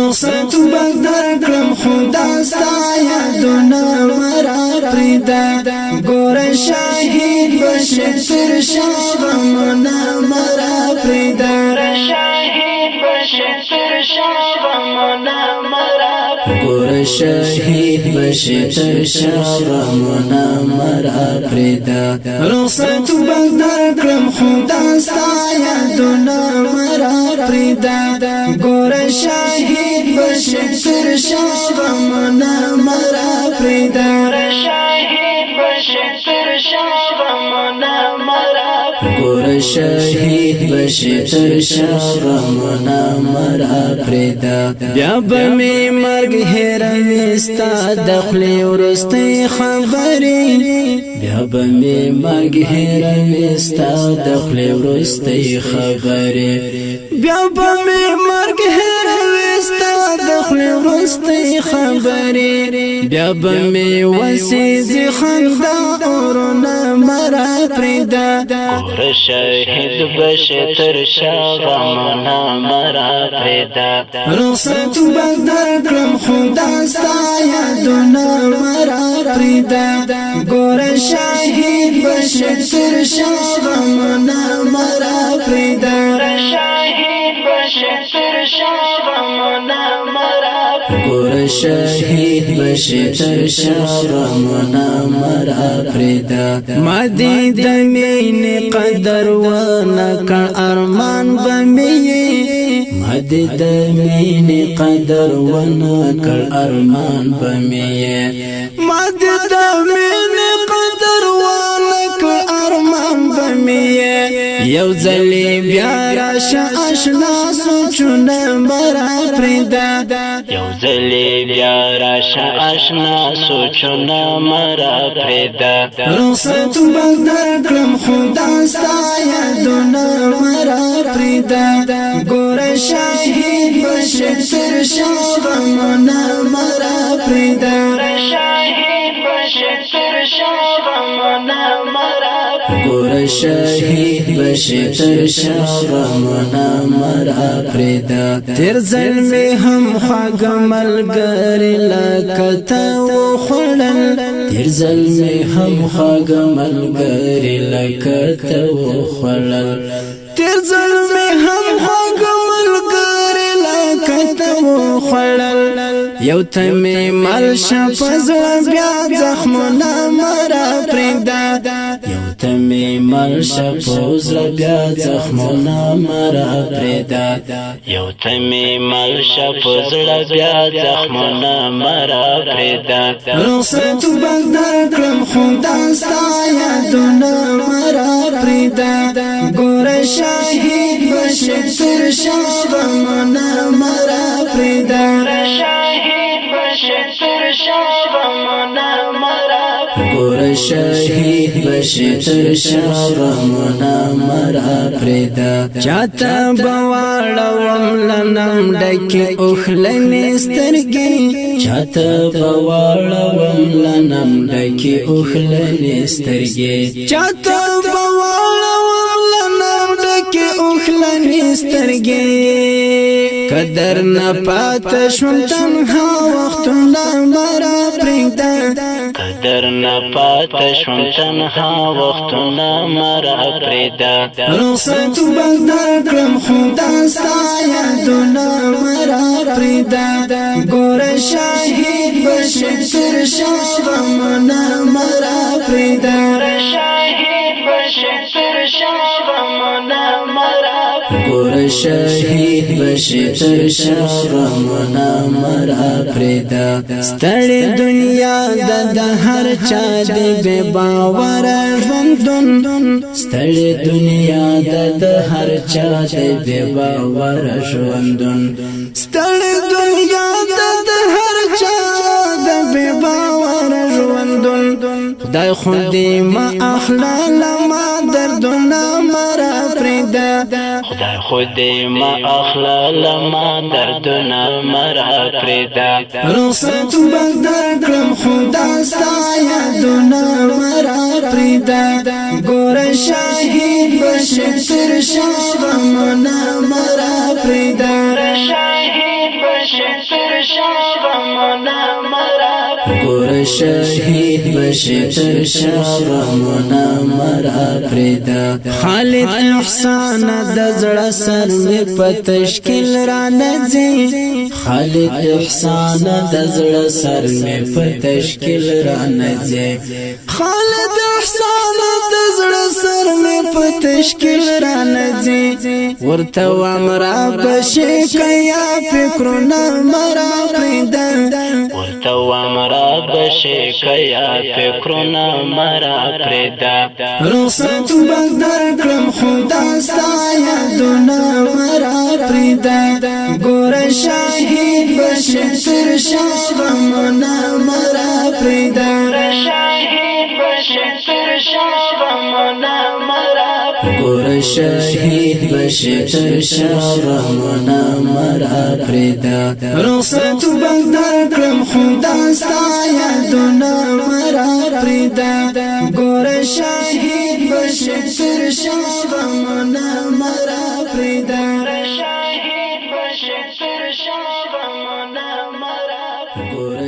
رخصت بغدر کلم خدا ستا یادونا مرا پریدا گور شاهید بشه تر شاغمنا مرا پریدا شاهید بشه تر شاغمنا مرا گور شاهید بشه تر شاغمنا مرا پریدا رخصت بغدر کلم خدا ستا یادونا مرا پریدا گور شاهید بشه تر شاغمنا مرا پریدا شاهید بشه تر شاغمنا مرا گور شاهید بشه تر شاغمنا مرا پریدا بیا بمی مرگ هیروي ستا دخلی ورستی خبری بیا بمی مرگ هیروي ستا دخلی ورستی خبری بیا بمی مرگ هیروي ستا دخلی ورستی خبری بیا بمی وسیزی خندا اورنا مرا پریدا گور شاهد بشه تر شاغمنا مرا پریدا رخصت بغدر کلم خدا ستا یادونا مرا پریدا گور شاهد بشه تر شاغمنا مرا پریدا شاهد بشه تر شاغمنا مرا گور شاهد بشه تر شاغمنا مرا پریدا مادی دمین قدر و نکړ ارمان بمی مادی دمین قدر و نکړ ارمان بمی مادی دمین قدر و نکړ ارمان بمی یو ځلی بیا راشه آشنا سوچونه مرا پریدا یو ځلی بیا راشه آشنا سوچونه مرا پریدا رخصت بغدر کلم خدا ستا یادونا مرا پریدا گور شاهید بشه تر شاغمنا مرا پریدا شاهید بشه تر شاغمنا مرا گور شاهید بشه تر شاغمنا مرا پریدا تر ظلمی هم خواږه ملګری لکه تا وخوړل تر ظلمی هم خواږه ملګری لکه تا وخوړل تر ظلمی هم خواږه ملګری لکه تا وخوړل یو تمی مل شپزړه بیا زخمونه مرا پریدا یو تمی مل شپزړه بیا زخمونه مرا پریدا یو تمی مل شپزړه بیا زخمونه مرا پریدا رخصت بغدر کلم خدا ستا یادونا مرا پریدا گور شاهید بشه تر شاغمنا مرا پریدا شاهید بشه تر شاغمنا مرا گور شاهید بشه تر شاغمنا مرا پریدا چاته بواړوم لنم ډکه اوخلنې سترګې چاته بواړوم لنم ډکه اوخلنې سترګې چاته بواړوم لنم ډکه اوخلنې سترګې قدر نه پات شوم تنها وختونه مرا پریدا قدر نه پات شوم تنها وختونه مرا پریدا رخصت بغدر کلم خدا ستا یادونا مرا پریدا گور شاهید بشه تر شاغمنا مرا پریدا شاهید بشه تر شاغمنا مرا گور شاهید بشه تر شاغمنا مرا پریدا ستړي دنیا د هر چا دی بے باور ژوندون ستړي دنیا د هر چا دی بے باور ژوندون ستړي دنیا د هر چا دی بے باور ژوندون خدای خو دې ما اخلال ما دردونه مرا پریدا خدای خو دې ما اخلال ما دردونه مرا پریدا رخصت بغدر کلم خدا ستا یادونا مرا پریدا گور شاهید بشه تر شاغمنا مرا پریدا شاهید بشه ګور شهید بشي تر شغمونه مرا پرېدا خالد احسان د زړه سر مې په تشکیل را نځي خالد احسان د زړه سر مې په تشکیل را نځي خالد احسان د زړه سر مې په تشکیل را نځي ورته وامرا بشي کیا فکرونه مرا پرېدا ورته وامرا بشي کیا فکرونه مرا پرېدا رخصت بدر کړم خدا ستا یادونه مرا پرېدا ګور شهید بشي تر شغمونه مرا پرېدا ګور شهید بشي تر شغمونه مرا پرېدا رخصت بدر کړم خدا ستا یادونه مرا پرېدا ګور شهید بشي تر شغمونه مرا پرېدا ګور